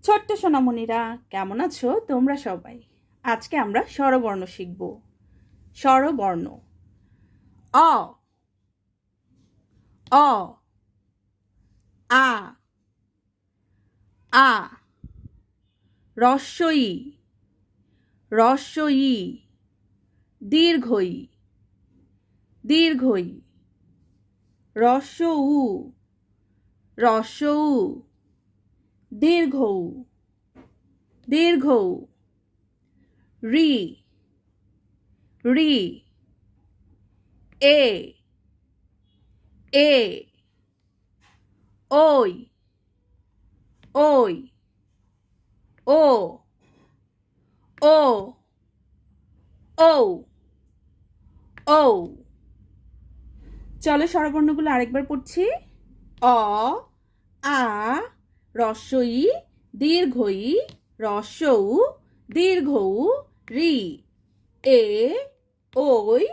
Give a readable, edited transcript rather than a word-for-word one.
ছোট্ট সোনামণিরা, কেমন আছো তোমরা সবাই? আজকে আমরা স্বরবর্ণ শিখব। স্বরবর্ণ। অ, অ, আ, আ, রস্বই, রস্বই, দীর্ঘই, দীর্ঘই, রস্বউ, রস্বউ, দীর্ঘউ, দীর্ঘউ, রি, রি, এ, এ, ওই, ওই, ও, ও, ও, ও। চলো স্বরবর্ণগুলো আরেকবার পড়ছি। অ, আ, রস্বই, দীর্ঘই, রস্বউ, দীর্ঘউ, রি, এ, ওই,